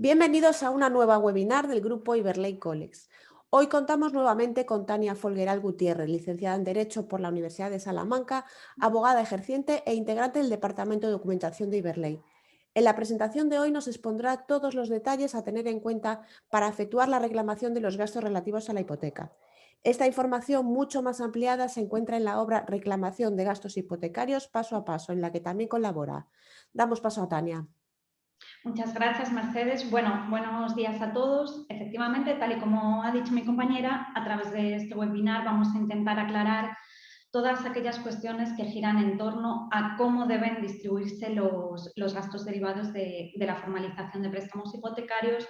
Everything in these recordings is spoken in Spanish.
Bienvenidos a una nueva webinar del grupo Iberley Colex. Hoy contamos nuevamente con Tania Folgueral Gutiérrez, licenciada en Derecho por la Universidad de Salamanca, abogada ejerciente e integrante del Departamento de Documentación de Iberley. En la presentación de hoy nos expondrá todos los detalles a tener en cuenta para efectuar la reclamación de los gastos relativos a la hipoteca. Esta información mucho más ampliada se encuentra en la obra Reclamación de gastos hipotecarios paso a paso, en la que también colabora. Damos paso a Tania. Muchas gracias, Mercedes. Bueno, buenos días a todos. Efectivamente, tal y como ha dicho mi compañera, a través de este webinar vamos a intentar aclarar todas aquellas cuestiones que giran en torno a cómo deben distribuirse los gastos derivados de la formalización de préstamos hipotecarios,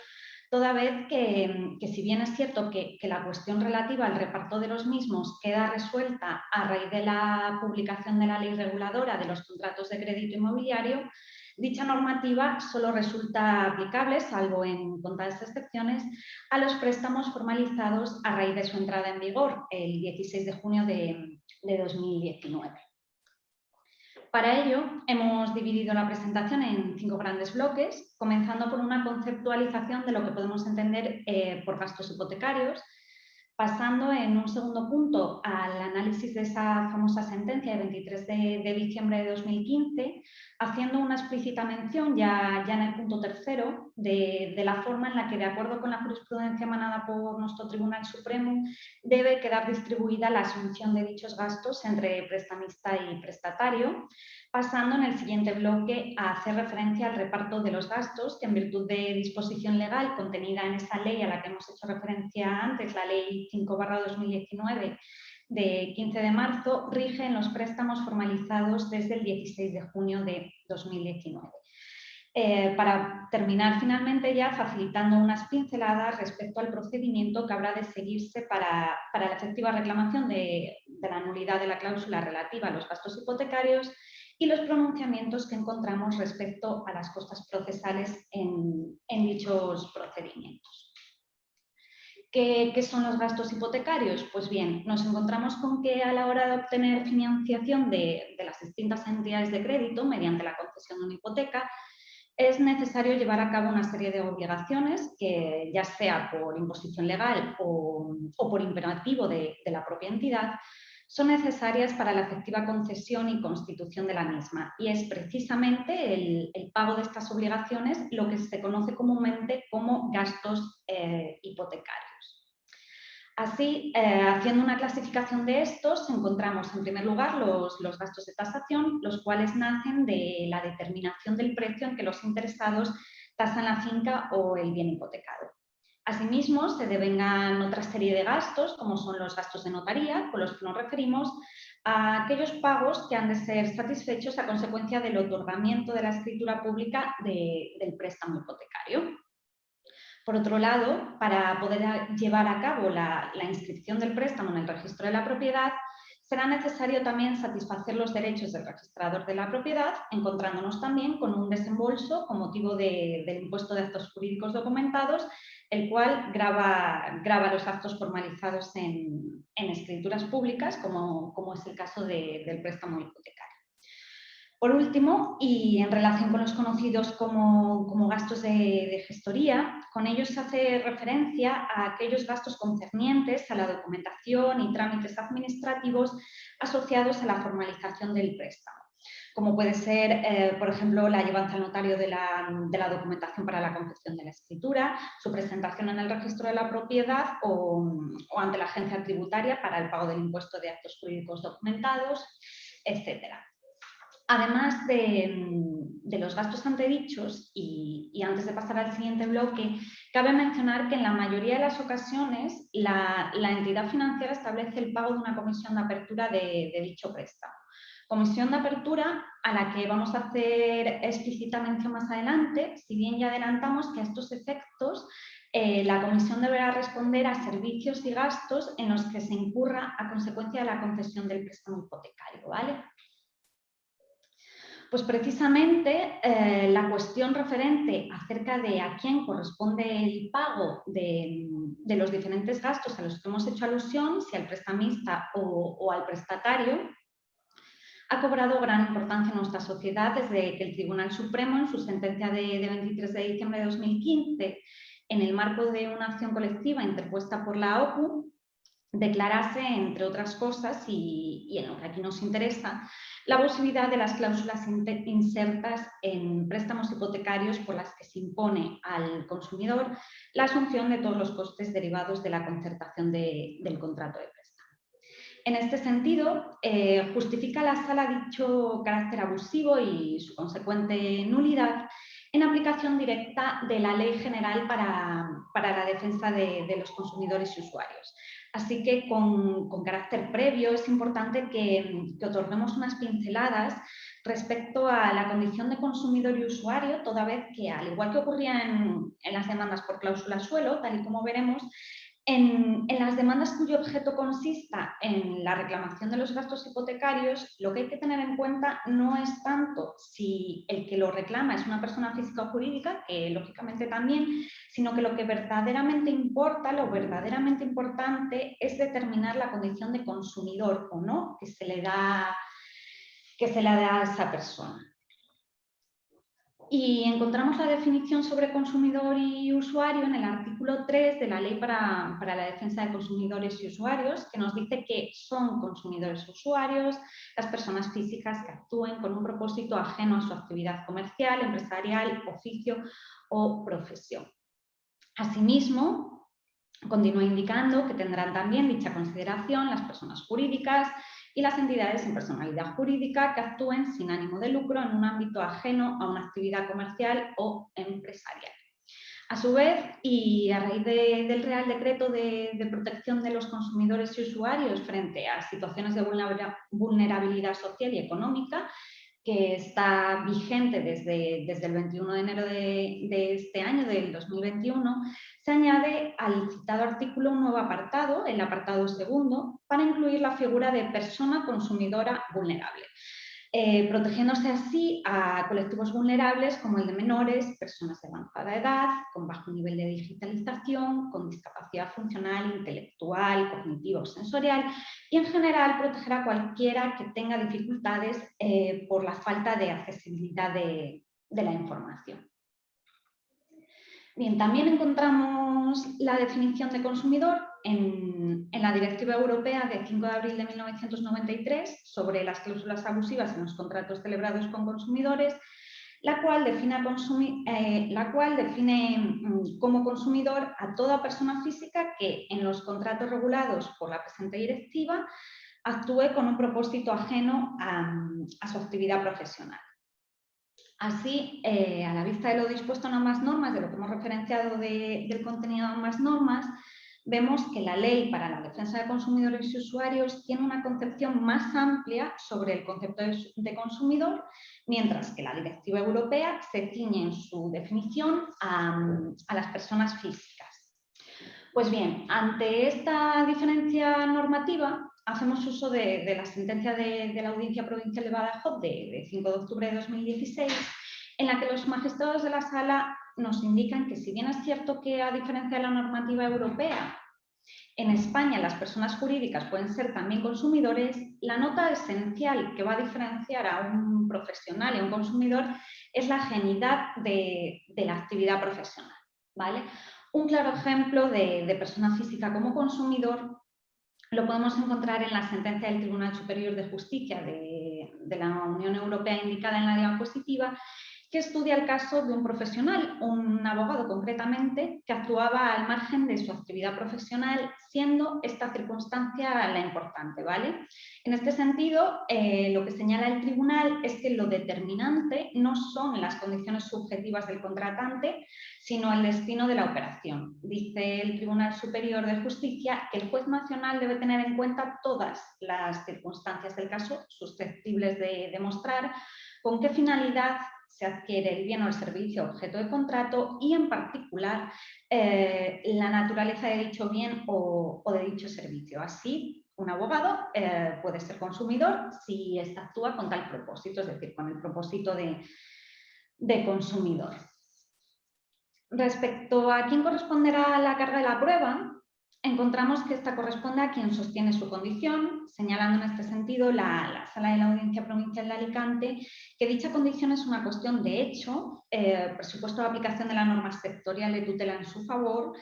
toda vez que si bien es cierto que la cuestión relativa al reparto de los mismos queda resuelta a raíz de la publicación de la ley reguladora de los contratos de crédito inmobiliario, dicha normativa solo resulta aplicable, salvo en contadas excepciones, a los préstamos formalizados a raíz de su entrada en vigor el 16 de junio de 2019. Para ello, hemos dividido la presentación en 5 grandes bloques, comenzando por una conceptualización de lo que podemos entender por gastos hipotecarios, pasando en un segundo punto al análisis de esa famosa sentencia de 23 de diciembre de 2015, haciendo una explícita mención ya en el punto tercero de la forma en la que, de acuerdo con la jurisprudencia emanada por nuestro Tribunal Supremo, debe quedar distribuida la asunción de dichos gastos entre prestamista y prestatario, pasando en el siguiente bloque a hacer referencia al reparto de los gastos que, en virtud de disposición legal contenida en esa ley a la que hemos hecho referencia antes, la Ley 5/2019 de 15 de marzo, rige en los préstamos formalizados desde el 16 de junio de 2019. Para terminar finalmente ya facilitando unas pinceladas respecto al procedimiento que habrá de seguirse para la efectiva reclamación de la nulidad de la cláusula relativa a los gastos hipotecarios y los pronunciamientos que encontramos respecto a las costas procesales en dichos procedimientos. ¿Qué son los gastos hipotecarios? Pues bien, nos encontramos con que a la hora de obtener financiación de las distintas entidades de crédito mediante la concesión de una hipoteca, es necesario llevar a cabo una serie de obligaciones que, ya sea por imposición legal o por imperativo de la propia entidad, son necesarias para la efectiva concesión y constitución de la misma. Y es precisamente el pago de estas obligaciones lo que se conoce comúnmente como gastos hipotecarios. Así, haciendo una clasificación de estos, encontramos en primer lugar los gastos de tasación, los cuales nacen de la determinación del precio en que los interesados tasan la finca o el bien hipotecado. Asimismo, se devengan otra serie de gastos, como son los gastos de notaría, con los que nos referimos a aquellos pagos que han de ser satisfechos a consecuencia del otorgamiento de la escritura pública del préstamo hipotecario. Por otro lado, para poder llevar a cabo la inscripción del préstamo en el registro de la propiedad, será necesario también satisfacer los derechos del registrador de la propiedad, encontrándonos también con un desembolso con motivo del impuesto de actos jurídicos documentados, el cual grava los actos formalizados en escrituras públicas, como es el caso del préstamo hipotecario. Por último, y en relación con los conocidos como gastos de gestoría, con ellos se hace referencia a aquellos gastos concernientes a la documentación y trámites administrativos asociados a la formalización del préstamo, como puede ser, por ejemplo, la llevanza al notario de la documentación para la confección de la escritura, su presentación en el registro de la propiedad o ante la agencia tributaria para el pago del impuesto de actos jurídicos documentados, etcétera. Además de los gastos antedichos, y antes de pasar al siguiente bloque, cabe mencionar que en la mayoría de las ocasiones la entidad financiera establece el pago de una comisión de apertura de dicho préstamo. Comisión de apertura a la que vamos a hacer explícita mención más adelante, si bien ya adelantamos que a estos efectos la comisión deberá responder a servicios y gastos en los que se incurra a consecuencia de la concesión del préstamo hipotecario, ¿vale? Pues precisamente la cuestión referente acerca de a quién corresponde el pago de los diferentes gastos a los que hemos hecho alusión, si al prestamista o al prestatario, ha cobrado gran importancia en nuestra sociedad desde que el Tribunal Supremo, en su sentencia de 23 de diciembre de 2015, en el marco de una acción colectiva interpuesta por la OCU, declarase, entre otras cosas, y en lo que aquí nos interesa, la posibilidad de las cláusulas insertas en préstamos hipotecarios por las que se impone al consumidor la asunción de todos los costes derivados de la concertación del contrato de préstamo. En este sentido, justifica la Sala dicho carácter abusivo y su consecuente nulidad en aplicación directa de la Ley General para la defensa de los consumidores y usuarios. Así que con carácter previo es importante que otorguemos unas pinceladas respecto a la condición de consumidor y usuario, toda vez que, al igual que ocurría en las demandas por cláusula suelo, tal y como veremos, en las demandas cuyo objeto consista en la reclamación de los gastos hipotecarios, lo que hay que tener en cuenta no es tanto si el que lo reclama es una persona física o jurídica, que lógicamente también, sino que lo que verdaderamente importa, lo verdaderamente importante es determinar la condición de consumidor o no que se le da a esa persona. Y encontramos la definición sobre consumidor y usuario en el artículo 3 de la Ley para la Defensa de Consumidores y Usuarios, que nos dice que son consumidores y usuarios las personas físicas que actúen con un propósito ajeno a su actividad comercial, empresarial, oficio o profesión. Asimismo, continúa indicando que tendrán también dicha consideración las personas jurídicas y las entidades sin personalidad jurídica que actúen sin ánimo de lucro en un ámbito ajeno a una actividad comercial o empresarial. A su vez, y a raíz del Real Decreto de Protección de los Consumidores y Usuarios frente a situaciones de vulnerabilidad social y económica, que está vigente desde el 21 de enero de este año, del 2021, se añade al citado artículo un nuevo apartado, el apartado segundo, para incluir la figura de persona consumidora vulnerable, protegiéndose así a colectivos vulnerables como el de menores, personas de avanzada edad, con bajo nivel de digitalización, con discapacidad funcional, intelectual, cognitiva o sensorial, y en general proteger a cualquiera que tenga dificultades por la falta de accesibilidad de la información. Bien, también encontramos la definición de consumidor en la Directiva Europea de 5 de abril de 1993 sobre las cláusulas abusivas en los contratos celebrados con consumidores, la cual define como consumidor a toda persona física que en los contratos regulados por la presente directiva actúe con un propósito ajeno a su actividad profesional. Así, a la vista de lo dispuesto en ambas normas, de lo que hemos referenciado del contenido de ambas normas, vemos que la Ley para la Defensa de Consumidores y Usuarios tiene una concepción más amplia sobre el concepto de consumidor, mientras que la Directiva Europea se ciñe en su definición a las personas físicas. Pues bien, ante esta diferencia normativa, hacemos uso de la sentencia de la Audiencia Provincial de Badajoz de 5 de octubre de 2016, en la que los magistrados de la Sala nos indican que, si bien es cierto que, a diferencia de la normativa europea, en España las personas jurídicas pueden ser también consumidores, la nota esencial que va a diferenciar a un profesional y a un consumidor es la ajenidad de la actividad profesional, ¿vale? Un claro ejemplo de persona física como consumidor lo podemos encontrar en la sentencia del Tribunal Superior de Justicia de la Unión Europea indicada en la diapositiva, que estudia el caso de un profesional, un abogado concretamente, que actuaba al margen de su actividad profesional, siendo esta circunstancia la importante, ¿vale? En este sentido, lo que señala el tribunal es que lo determinante no son las condiciones subjetivas del contratante, sino el destino de la operación. Dice el Tribunal Superior de Justicia que el juez nacional debe tener en cuenta todas las circunstancias del caso susceptibles de demostrar con qué finalidad se adquiere el bien o el servicio objeto de contrato y, en particular, la naturaleza de dicho bien o de dicho servicio. Así, un abogado puede ser consumidor si éste actúa con tal propósito, es decir, con el propósito de consumidor. Respecto a quién corresponderá la carga de la prueba, encontramos que esta corresponde a quien sostiene su condición, señalando en este sentido la Sala de la Audiencia Provincial de Alicante que dicha condición es una cuestión de hecho, presupuesto de aplicación de la norma sectorial de tutela en su favor,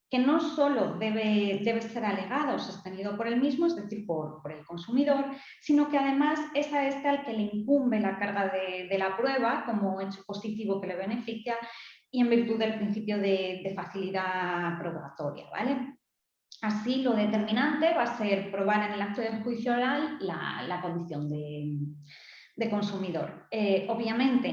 que no solo debe ser alegado o sostenido por el mismo, es decir, por el consumidor, sino que además es a este al que le incumbe la carga de la prueba como hecho positivo que le beneficia y en virtud del principio de facilidad probatoria, ¿vale? Así, lo determinante va a ser probar en el acto de juicio oral la condición de consumidor. Obviamente,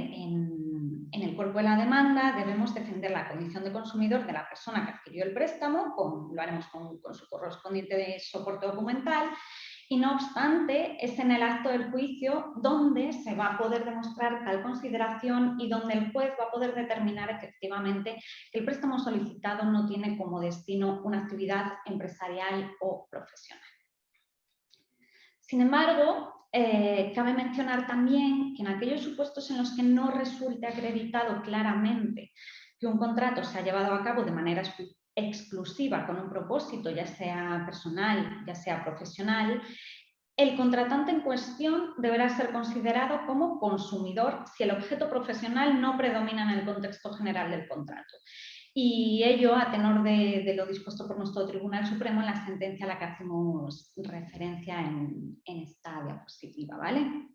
en el cuerpo de la demanda debemos defender la condición de consumidor de la persona que adquirió el préstamo, lo haremos con su correspondiente soporte documental, y no obstante es en el acto del juicio donde se va a poder demostrar tal consideración y donde el juez va a poder determinar efectivamente que el préstamo solicitado no tiene como destino una actividad empresarial o profesional. Sin embargo, cabe mencionar también que en aquellos supuestos en los que no resulte acreditado claramente que un contrato se ha llevado a cabo de manera exclusiva con un propósito, ya sea personal, ya sea profesional, el contratante en cuestión deberá ser considerado como consumidor si el objeto profesional no predomina en el contexto general del contrato. Y ello a tenor de lo dispuesto por nuestro Tribunal Supremo en la sentencia a la que hacemos referencia en esta diapositiva, ¿vale?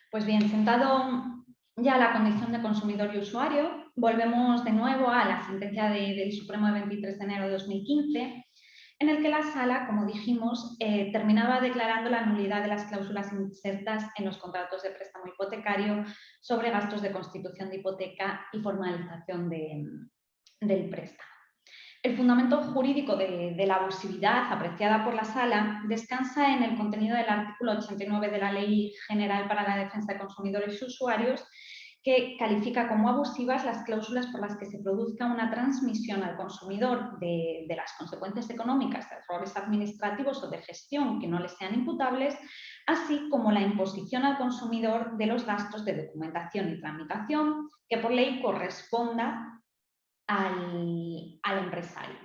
Pues bien, sentado ya la condición de consumidor y usuario, volvemos de nuevo a la sentencia del Supremo de 23 de enero de 2015, en el que la Sala, como dijimos, terminaba declarando la nulidad de las cláusulas insertas en los contratos de préstamo hipotecario sobre gastos de constitución de hipoteca y formalización del préstamo. El fundamento jurídico de la abusividad apreciada por la Sala descansa en el contenido del artículo 89 de la Ley General para la Defensa de Consumidores y Usuarios, que califica como abusivas las cláusulas por las que se produzca una transmisión al consumidor de las consecuencias económicas de errores administrativos o de gestión que no le sean imputables, así como la imposición al consumidor de los gastos de documentación y tramitación que por ley corresponda al empresario.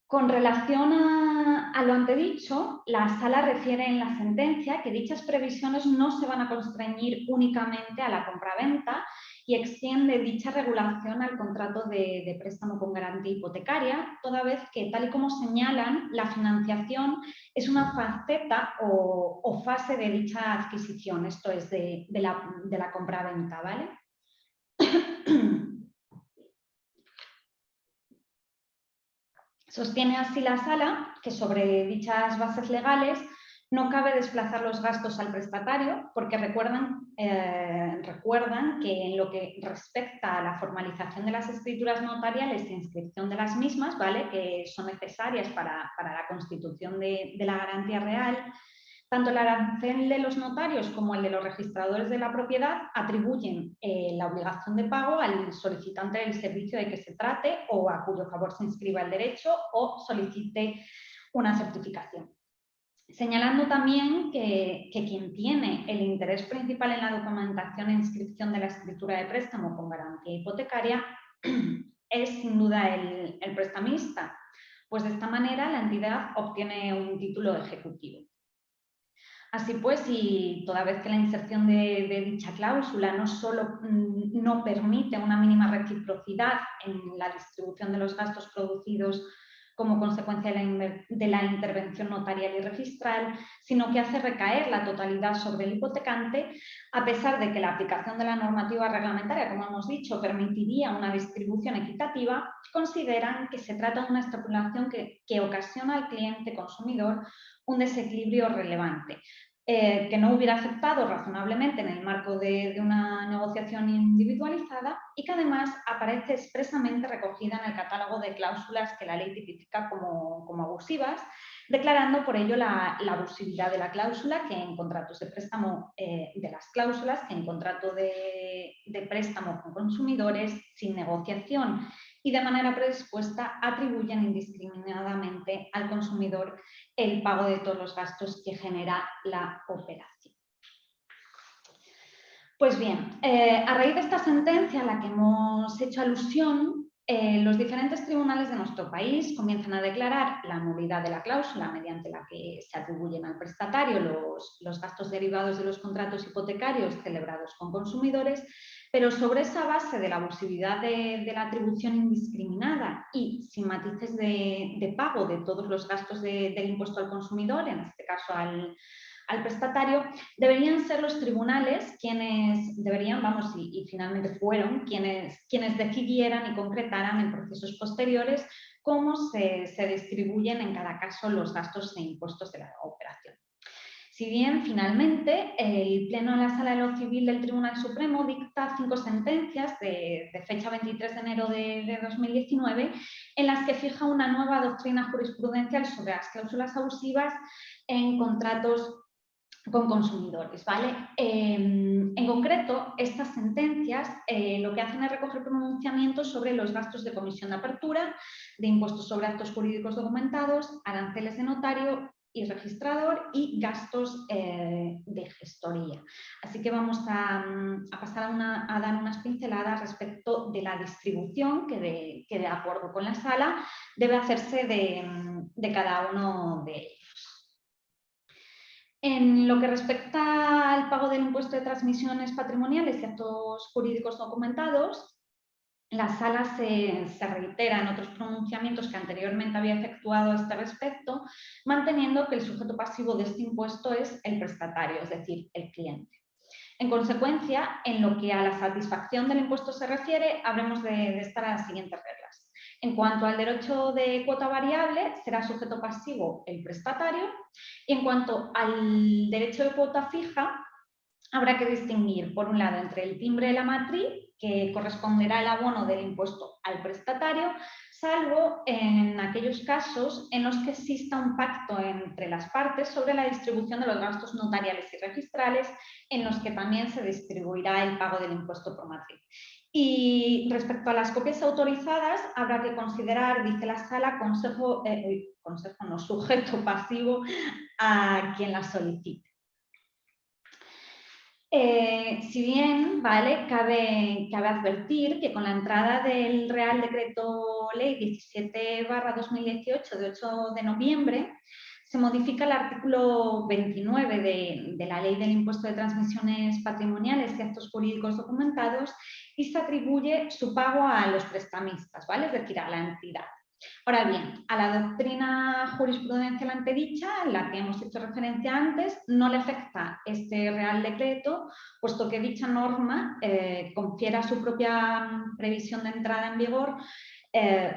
Con relación a lo antedicho, la Sala refiere en la sentencia que dichas previsiones no se van a constreñir únicamente a la compraventa y extiende dicha regulación al contrato de préstamo con garantía hipotecaria, toda vez que, tal y como señalan, la financiación es una faceta o fase de dicha adquisición, esto es, de la compraventa, ¿vale? Sostiene así la Sala que sobre dichas bases legales no cabe desplazar los gastos al prestatario porque recuerdan que en lo que respecta a la formalización de las escrituras notariales e inscripción de las mismas, ¿vale?, que son necesarias para la constitución de la garantía real, tanto el arancel de los notarios como el de los registradores de la propiedad atribuyen la obligación de pago al solicitante del servicio de que se trate o a cuyo favor se inscriba el derecho o solicite una certificación. Señalando también que quien tiene el interés principal en la documentación e inscripción de la escritura de préstamo con garantía hipotecaria es sin duda el prestamista, pues de esta manera la entidad obtiene un título ejecutivo. Así pues, y toda vez que la inserción de dicha cláusula no solo no permite una mínima reciprocidad en la distribución de los gastos producidos como consecuencia de la intervención notarial y registral, sino que hace recaer la totalidad sobre el hipotecante, a pesar de que la aplicación de la normativa reglamentaria, como hemos dicho, permitiría una distribución equitativa, consideran que se trata de una estipulación que ocasiona al cliente consumidor un desequilibrio relevante, que no hubiera aceptado razonablemente en el marco de una negociación individualizada y que además aparece expresamente recogida en el catálogo de cláusulas que la ley tipifica como abusivas, declarando por ello la abusividad de la cláusula que en contratos de préstamo, de las cláusulas que en contrato de préstamo con consumidores sin negociación y de manera predispuesta atribuyen indiscriminadamente al consumidor el pago de todos los gastos que genera la operación. Pues bien, a raíz de esta sentencia a la que hemos hecho alusión, los diferentes tribunales de nuestro país comienzan a declarar la nulidad de la cláusula mediante la que se atribuyen al prestatario los gastos derivados de los contratos hipotecarios celebrados con consumidores, pero sobre esa base de la abusividad de la atribución indiscriminada y sin matices de pago de todos los gastos del impuesto al consumidor, en este caso al prestatario, deberían ser los tribunales quienes deberían, vamos, y finalmente fueron quienes decidieran y concretaran en procesos posteriores cómo se distribuyen en cada caso los gastos e impuestos de la operación. Si bien, finalmente, el Pleno de la Sala de lo Civil del Tribunal Supremo dicta 5 sentencias de fecha 23 de enero de 2019 en las que fija una nueva doctrina jurisprudencial sobre las cláusulas abusivas en contratos con consumidores, ¿vale? En concreto, estas sentencias lo que hacen es recoger pronunciamientos sobre los gastos de comisión de apertura, de impuestos sobre actos jurídicos documentados, aranceles de notario y registrador y gastos de gestoría. Así que vamos a pasar a dar unas pinceladas respecto de la distribución que de acuerdo con la sala debe hacerse de cada uno de ellos. En lo que respecta al pago del impuesto de transmisiones patrimoniales y actos jurídicos documentados, la sala se reitera en otros pronunciamientos que anteriormente había efectuado a este respecto, manteniendo que el sujeto pasivo de este impuesto es el prestatario, es decir, el cliente. En consecuencia, en lo que a la satisfacción del impuesto se refiere, habremos de estar a las siguientes reglas. En cuanto al derecho de cuota variable, será sujeto pasivo el prestatario, y en cuanto al derecho de cuota fija, habrá que distinguir, por un lado, entre el timbre de la matriz, que corresponderá al abono del impuesto al prestatario, salvo en aquellos casos en los que exista un pacto entre las partes sobre la distribución de los gastos notariales y registrales, en los que también se distribuirá el pago del impuesto por matriz. Y respecto a las copias autorizadas, habrá que considerar, dice la sala, sujeto pasivo a quien las solicite. Si bien, ¿vale? Cabe advertir que con la entrada del Real Decreto Ley 17/2018 de 8 de noviembre, se modifica el artículo 29 de la Ley del Impuesto de Transmisiones Patrimoniales y Actos Jurídicos Documentados y se atribuye su pago a los prestamistas, ¿vale? Es decir, a la entidad. Ahora bien, a la doctrina jurisprudencial antedicha, en la que hemos hecho referencia antes, no le afecta este Real Decreto, puesto que dicha norma confiera su propia previsión de entrada en vigor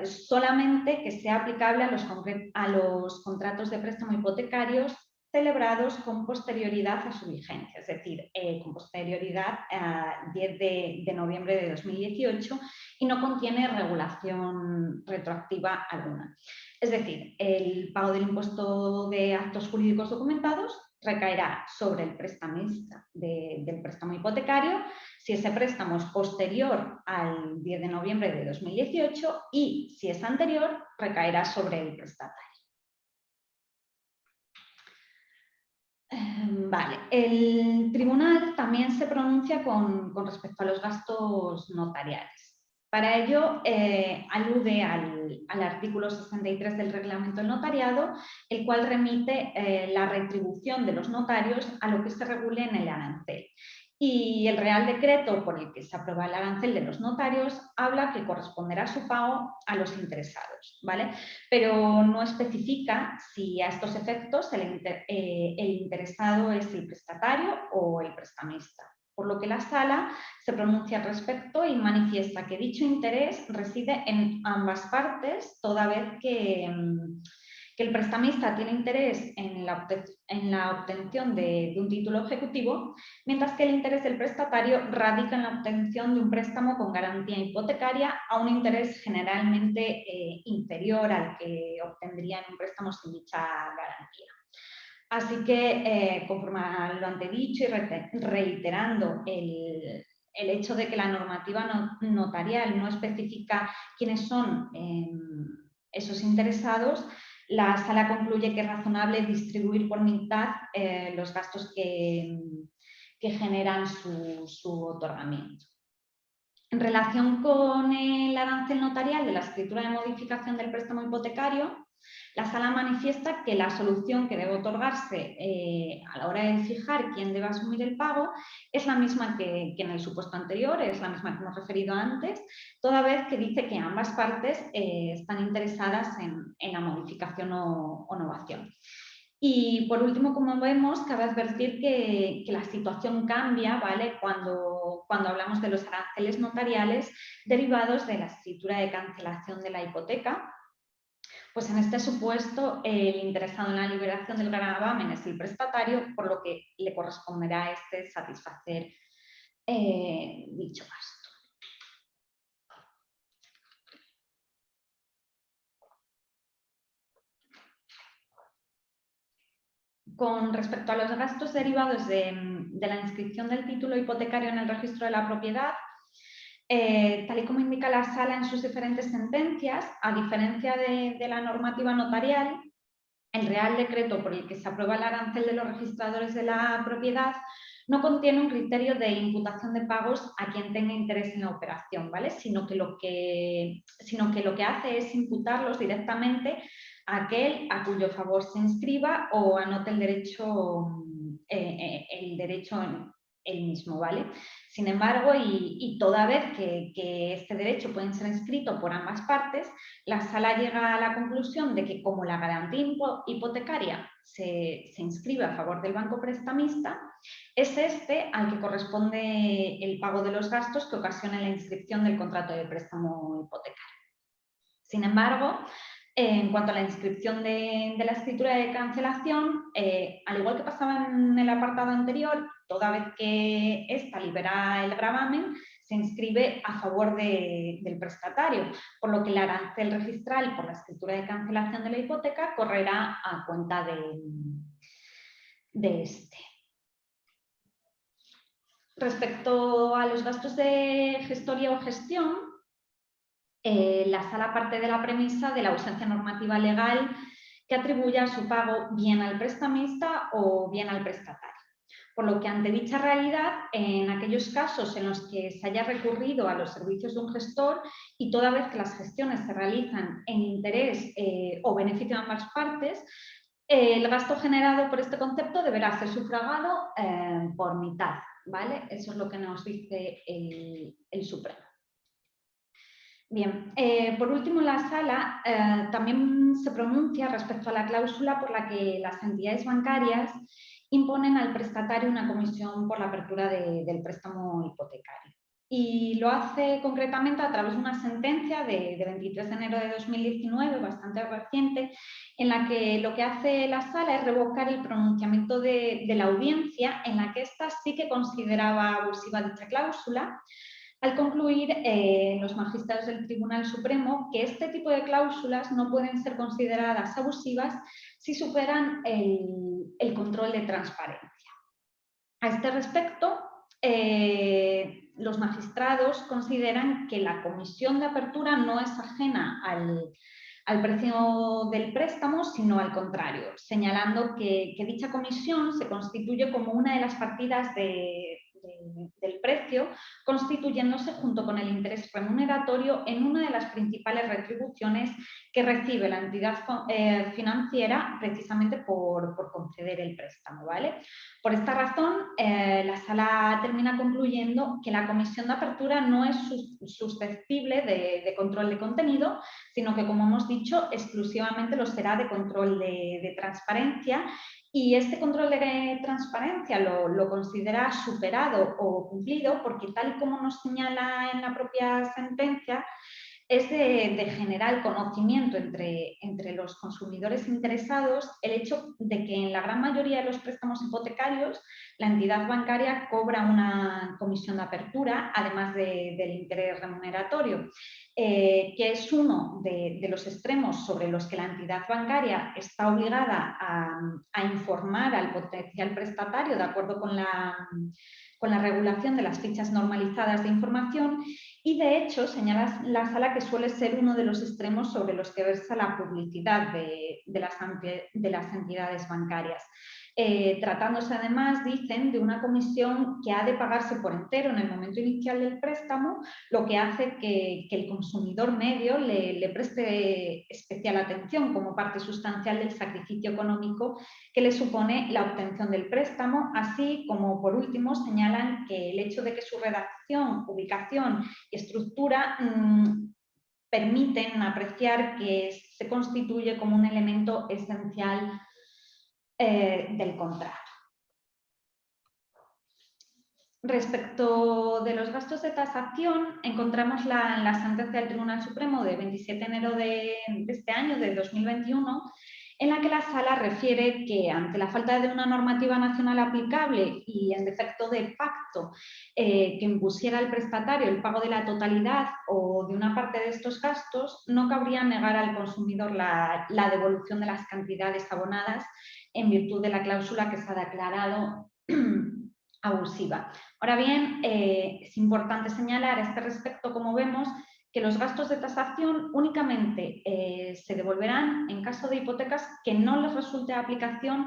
solamente que sea aplicable a los contratos de préstamo hipotecarios celebrados con posterioridad a su vigencia, es decir, con posterioridad a 10 de noviembre de 2018 y no contiene regulación retroactiva alguna. Es decir, el pago del impuesto de actos jurídicos documentados recaerá sobre el prestamista del préstamo hipotecario si ese préstamo es posterior al 10 de noviembre de 2018 y si es anterior recaerá sobre el prestatario. Vale, el tribunal también se pronuncia con respecto a los gastos notariales. Para ello, alude al artículo 63 del Reglamento del Notariado, el cual remite la retribución de los notarios a lo que se regule en el arancel. Y el Real Decreto por el que se aprueba el arancel de los notarios habla que corresponderá su pago a los interesados, ¿vale? Pero no especifica si a estos efectos el interesado es el prestatario o el prestamista, por lo que la sala se pronuncia al respecto y manifiesta que dicho interés reside en ambas partes, toda vez que el prestamista tiene interés en la obtención de un título ejecutivo, mientras que el interés del prestatario radica en la obtención de un préstamo con garantía hipotecaria a un interés generalmente inferior al que obtendría en un préstamo sin dicha garantía. Así que, conforme a lo antedicho y reiterando el hecho de que la normativa notarial no especifica quiénes son esos interesados, la sala concluye que es razonable distribuir por mitad los gastos que que generan su otorgamiento. En relación con el arancel notarial de la escritura de modificación del préstamo hipotecario, la Sala manifiesta que la solución que debe otorgarse a la hora de fijar quién debe asumir el pago es la misma que en el supuesto anterior, es la misma que hemos referido antes, toda vez que dice que ambas partes están interesadas en la modificación o novación. Y por último, como vemos, cabe advertir que la situación cambia, ¿vale?, cuando hablamos de los aranceles notariales derivados de la escritura de cancelación de la hipoteca. Pues en este supuesto, el interesado en la liberación del gravamen es el prestatario, por lo que le corresponderá a este satisfacer dicho gasto. Con respecto a los gastos derivados de la inscripción del título hipotecario en el registro de la propiedad, tal y como indica la Sala en sus diferentes sentencias, a diferencia de la normativa notarial, el Real Decreto por el que se aprueba el arancel de los registradores de la propiedad no contiene un criterio de imputación de pagos a quien tenga interés en la operación, ¿vale?, sino que lo que hace es imputarlos directamente a aquel a cuyo favor se inscriba o anote el derecho en él mismo, ¿vale? Sin embargo, y toda vez que este derecho puede ser inscrito por ambas partes, la Sala llega a la conclusión de que como la garantía hipotecaria se inscribe a favor del banco prestamista, es este al que corresponde el pago de los gastos que ocasionan la inscripción del contrato de préstamo hipotecario. Sin embargo, en cuanto a la inscripción de la escritura de cancelación, al igual que pasaba en el apartado anterior, toda vez que ésta libera el gravamen, se inscribe a favor del prestatario, por lo que el arancel registral por la escritura de cancelación de la hipoteca correrá a cuenta de este. Respecto a los gastos de gestoría o gestión, la Sala parte de la premisa de la ausencia normativa legal que atribuya su pago bien al prestamista o bien al prestatario. Por lo que ante dicha realidad, en aquellos casos en los que se haya recurrido a los servicios de un gestor y toda vez que las gestiones se realizan en interés o beneficio de ambas partes, el gasto generado por este concepto deberá ser sufragado por mitad, ¿vale? Eso es lo que nos dice el Supremo. Bien, por último, la Sala también se pronuncia respecto a la cláusula por la que las entidades bancarias imponen al prestatario una comisión por la apertura del préstamo hipotecario. Y lo hace concretamente a través de una sentencia de 23 de enero de 2019, bastante reciente, en la que lo que hace la Sala es revocar el pronunciamiento de la audiencia, en la que ésta sí que consideraba abusiva dicha cláusula, al concluir los magistrados del Tribunal Supremo que este tipo de cláusulas no pueden ser consideradas abusivas si superan el control de transparencia. A este respecto, los magistrados consideran que la comisión de apertura no es ajena al precio del préstamo, sino al contrario, señalando que dicha comisión se constituye como una de las partidas del precio, constituyéndose junto con el interés remuneratorio en una de las principales retribuciones que recibe la entidad financiera precisamente por conceder el préstamo, ¿vale? Por esta razón, la Sala termina concluyendo que la comisión de apertura no es susceptible de control de contenido, sino que, como hemos dicho, exclusivamente lo será de control de transparencia. Y este control de transparencia lo considera superado o cumplido porque, tal y como nos señala en la propia sentencia, es de general conocimiento entre los consumidores interesados el hecho de que en la gran mayoría de los préstamos hipotecarios la entidad bancaria cobra una comisión de apertura, además del interés remuneratorio, que es uno de los extremos sobre los que la entidad bancaria está obligada a informar al potencial prestatario de acuerdo con la regulación de las fichas normalizadas de información. Y de hecho señala la Sala que suele ser uno de los extremos sobre los que versa la publicidad de las entidades bancarias. tratándose además, dicen, de una comisión que ha de pagarse por entero en el momento inicial del préstamo, lo que hace que el consumidor medio le preste especial atención como parte sustancial del sacrificio económico que le supone la obtención del préstamo, así como, por último, señalan que el hecho de que su redacción, ubicación y estructura permiten apreciar que se constituye como un elemento esencial del contrato. Respecto de los gastos de tasación, encontramos la sentencia del Tribunal Supremo de 27 de enero de este año, de 2021, en la que la Sala refiere que ante la falta de una normativa nacional aplicable y en defecto de pacto que impusiera al prestatario el pago de la totalidad o de una parte de estos gastos, no cabría negar al consumidor la devolución de las cantidades abonadas en virtud de la cláusula que se ha declarado abusiva. Ahora bien, es importante señalar a este respecto, como vemos, que los gastos de tasación únicamente se devolverán en caso de hipotecas que no les resulte de aplicación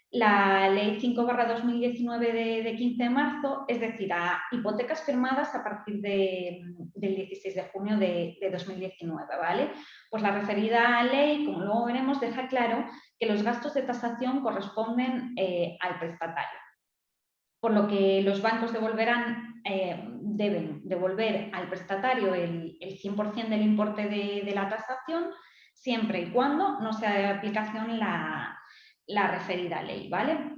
la Ley 5/2019 de 15 de marzo, es decir, a hipotecas firmadas a partir del 16 de junio de 2019, ¿vale? Pues la referida ley, como luego veremos, deja claro que los gastos de tasación corresponden al prestatario, por lo que los bancos deben devolver al prestatario el 100% del importe de la tasación, siempre y cuando no sea de aplicación la referida ley, ¿vale?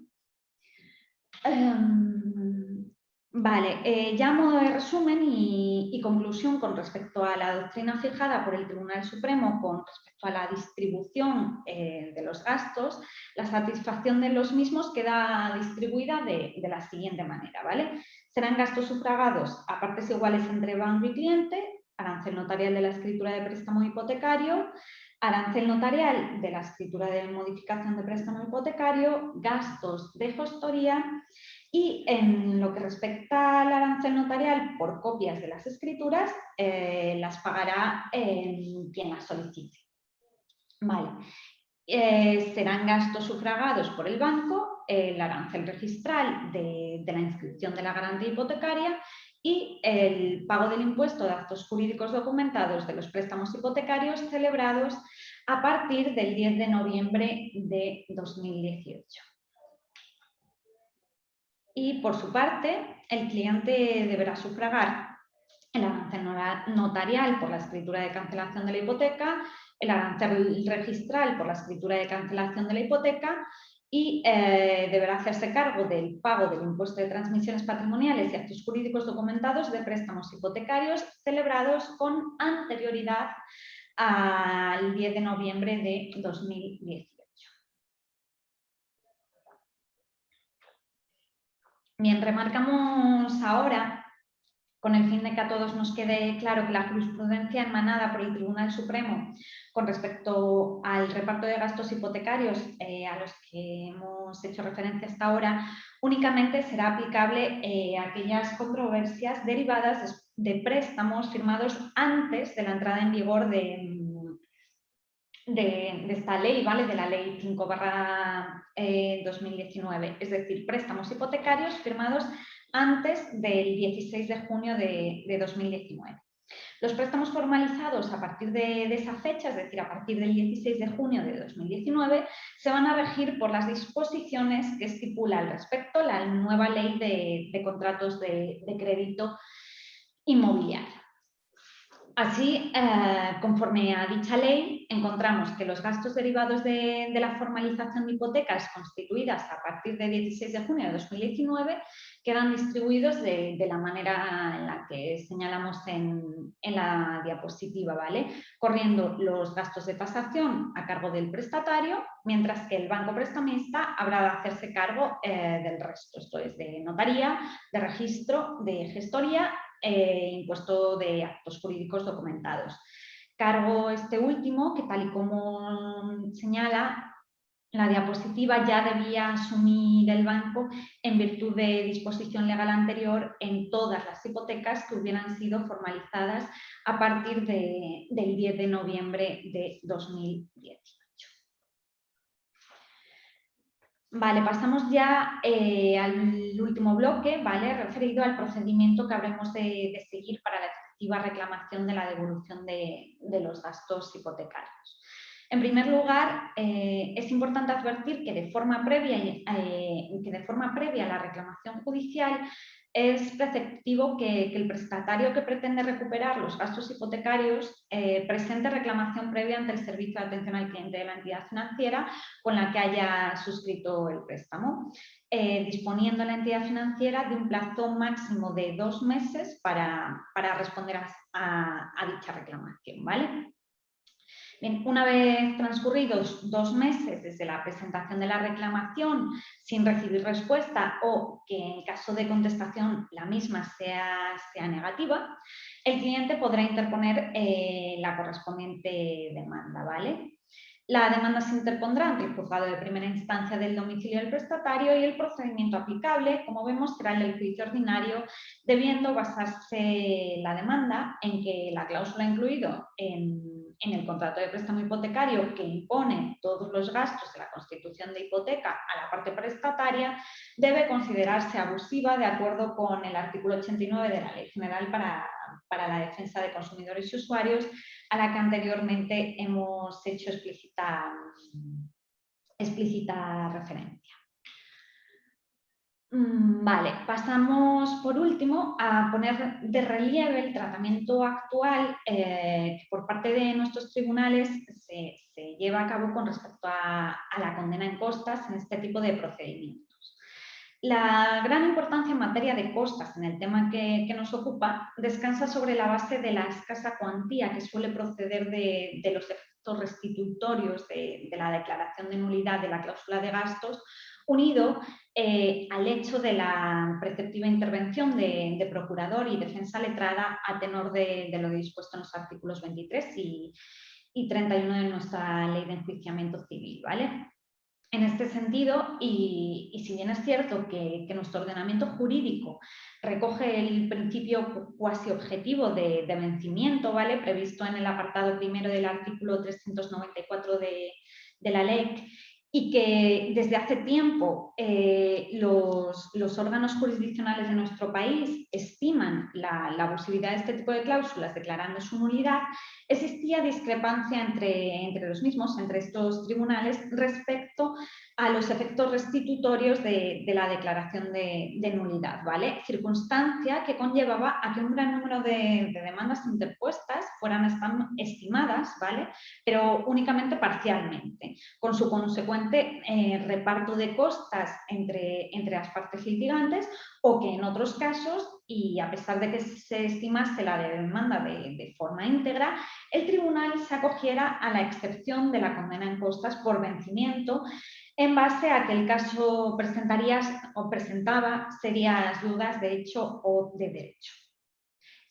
Ya a modo de resumen y conclusión con respecto a la doctrina fijada por el Tribunal Supremo con respecto a la distribución de los gastos, la satisfacción de los mismos queda distribuida de la siguiente manera, ¿vale? Serán gastos sufragados a partes iguales entre banco y cliente, arancel notarial de la escritura de préstamo hipotecario, arancel notarial de la escritura de modificación de préstamo hipotecario, gastos de gestoría y en lo que respecta al arancel notarial por copias de las escrituras, las pagará quien las solicite. Vale. Serán gastos sufragados por el banco, el arancel registral de la inscripción de la garantía hipotecaria y el pago del impuesto de actos jurídicos documentados de los préstamos hipotecarios celebrados a partir del 10 de noviembre de 2018. Y, por su parte, el cliente deberá sufragar el arancel notarial por la escritura de cancelación de la hipoteca, el arancel registral por la escritura de cancelación de la hipoteca y deberá hacerse cargo del pago del impuesto de transmisiones patrimoniales y actos jurídicos documentados de préstamos hipotecarios celebrados con anterioridad al 10 de noviembre de 2018. Bien, remarcamos ahora, con el fin de que a todos nos quede claro que la jurisprudencia emanada por el Tribunal Supremo con respecto al reparto de gastos hipotecarios a los que hemos hecho referencia hasta ahora, únicamente será aplicable a aquellas controversias derivadas de préstamos firmados antes de la entrada en vigor de esta ley, ¿vale? De la Ley 5/2019, es decir, préstamos hipotecarios firmados antes del 16 de junio de 2019. Los préstamos formalizados a partir de esa fecha, es decir, a partir del 16 de junio de 2019, se van a regir por las disposiciones que estipula al respecto la nueva Ley de contratos de crédito inmobiliario. Así, conforme a dicha ley, encontramos que los gastos derivados de la formalización de hipotecas constituidas a partir del 16 de junio de 2019 quedan distribuidos de la manera en la que señalamos en la diapositiva, ¿vale? Corriendo los gastos de tasación a cargo del prestatario, mientras que el banco prestamista habrá de hacerse cargo del resto, esto es de notaría, de registro, de gestoría, impuesto de actos jurídicos documentados. Cargo este último que, tal y como señala la diapositiva, ya debía asumir el banco en virtud de disposición legal anterior en todas las hipotecas que hubieran sido formalizadas a partir del 10 de noviembre de 2018. Vale, pasamos ya al último bloque, ¿vale? Referido al procedimiento que habremos de seguir para la efectiva reclamación de la devolución de los gastos hipotecarios. En primer lugar, es importante advertir que de forma previa a la reclamación judicial es preceptivo que el prestatario que pretende recuperar los gastos hipotecarios presente reclamación previa ante el Servicio de Atención al Cliente de la entidad financiera con la que haya suscrito el préstamo, disponiendo la entidad financiera de un plazo máximo de 2 meses para responder a dicha reclamación, ¿vale? Bien, una vez transcurridos 2 meses desde la presentación de la reclamación sin recibir respuesta o que en caso de contestación la misma sea negativa, el cliente podrá interponer la correspondiente demanda, ¿vale? La demanda se interpondrá ante el juzgado de primera instancia del domicilio del prestatario y el procedimiento aplicable, como vemos, será el del juicio ordinario, debiendo basarse la demanda en que la cláusula incluida en el contrato de préstamo hipotecario que impone todos los gastos de la constitución de hipoteca a la parte prestataria debe considerarse abusiva de acuerdo con el artículo 89 de la Ley General para la Defensa de Consumidores y Usuarios, a la que anteriormente hemos hecho explícita referencia. Vale, pasamos por último a poner de relieve el tratamiento actual que por parte de nuestros tribunales se lleva a cabo con respecto a la condena en costas en este tipo de procedimientos. La gran importancia en materia de costas en el tema que nos ocupa descansa sobre la base de la escasa cuantía que suele proceder de los efectos restitutorios de la declaración de nulidad de la cláusula de gastos, unido al hecho de la preceptiva intervención de procurador y defensa letrada a tenor de lo dispuesto en los artículos 23 y 31 de nuestra Ley de Enjuiciamiento Civil, ¿vale? En este sentido, y si bien es cierto que nuestro ordenamiento jurídico recoge el principio cuasi objetivo de vencimiento, ¿vale?, previsto en el apartado primero del artículo 394 de la ley, y que desde hace tiempo los órganos jurisdiccionales de nuestro país estiman la abusividad de este tipo de cláusulas declarando su nulidad, existía discrepancia entre los mismos, entre estos tribunales, respecto a los efectos restitutorios de la declaración de nulidad, ¿vale? Circunstancia que conllevaba a que un gran número de demandas interpuestas fueran estimadas, ¿vale?, pero únicamente parcialmente, con su consecuente reparto de costas entre las partes litigantes, o que en otros casos, y a pesar de que se estimase la demanda de forma íntegra, el tribunal se acogiera a la excepción de la condena en costas por vencimiento en base a que el caso presentaba serias dudas de hecho o de derecho.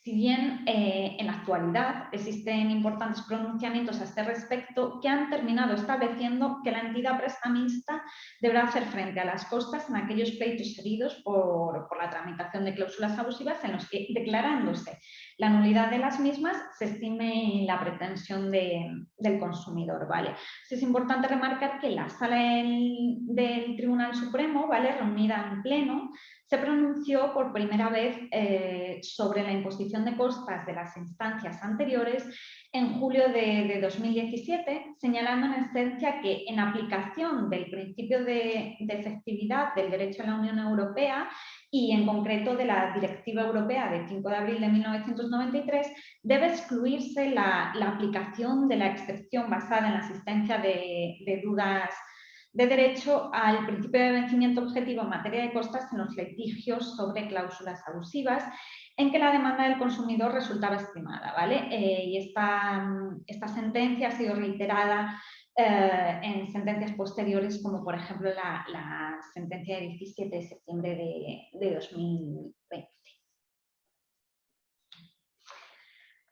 Si bien en la actualidad existen importantes pronunciamientos a este respecto que han terminado estableciendo que la entidad prestamista deberá hacer frente a las costas en aquellos pleitos heridos por la tramitación de cláusulas abusivas en los que, declarándose la nulidad de las mismas, se estime la pretensión del consumidor, ¿vale? Es importante remarcar que la Sala del Tribunal Supremo, ¿vale?, reunida en pleno, se pronunció por primera vez sobre la imposición de costas de las instancias anteriores en julio de 2017, señalando en esencia que en aplicación del principio de efectividad del derecho de la Unión Europea y en concreto de la Directiva Europea de 5 de abril de 1993, debe excluirse la aplicación de la excepción basada en la asistencia de dudas de derecho al principio de vencimiento objetivo en materia de costas en los litigios sobre cláusulas abusivas en que la demanda del consumidor resultaba estimada, ¿vale? Y esta sentencia ha sido reiterada en sentencias posteriores, como por ejemplo la sentencia de 17 de septiembre de 2020.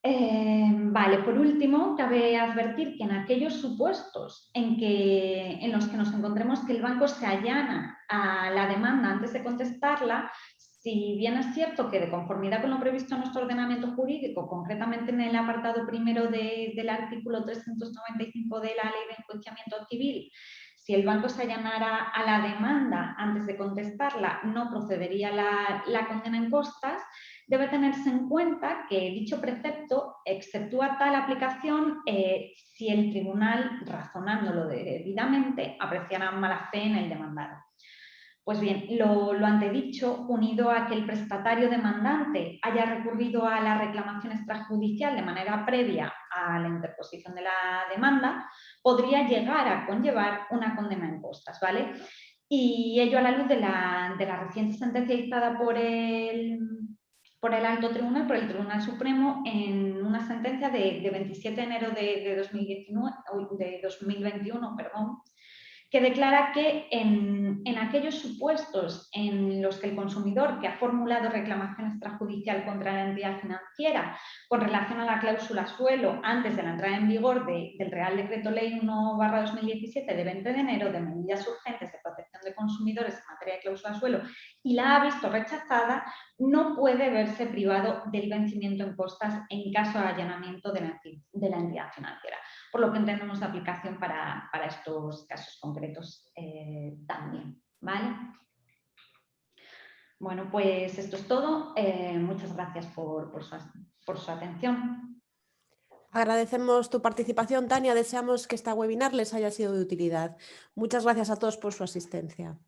Vale, por último, cabe advertir que en aquellos supuestos en los que nos encontremos que el banco se allana a la demanda antes de contestarla, si bien es cierto que de conformidad con lo previsto en nuestro ordenamiento jurídico, concretamente en el apartado primero del artículo 395 de la Ley de Enjuiciamiento Civil, si el banco se allanara a la demanda antes de contestarla, no procedería la condena en costas, debe tenerse en cuenta que dicho precepto exceptúa tal aplicación si el tribunal, razonándolo debidamente, apreciara mala fe en el demandado. Pues bien, lo antedicho, unido a que el prestatario demandante haya recurrido a la reclamación extrajudicial de manera previa a la interposición de la demanda, podría llegar a conllevar una condena en costas, ¿vale? Y ello a la luz de la reciente sentencia dictada por el Alto Tribunal, por el Tribunal Supremo, en una sentencia de 27 de enero de 2021, que declara que en aquellos supuestos en los que el consumidor que ha formulado reclamación extrajudicial contra la entidad financiera con relación a la cláusula suelo antes de la entrada en vigor del Real Decreto Ley 1/2017 de 20 de enero de medidas urgentes de protección de consumidores en materia de cláusula suelo y la ha visto rechazada, no puede verse privado del vencimiento en costas en caso de allanamiento de la entidad financiera, por lo que entendemos de aplicación para estos casos concretos también, ¿vale? Bueno, pues esto es todo. Muchas gracias por su atención. Agradecemos tu participación, Tania. Deseamos que esta webinar les haya sido de utilidad. Muchas gracias a todos por su asistencia.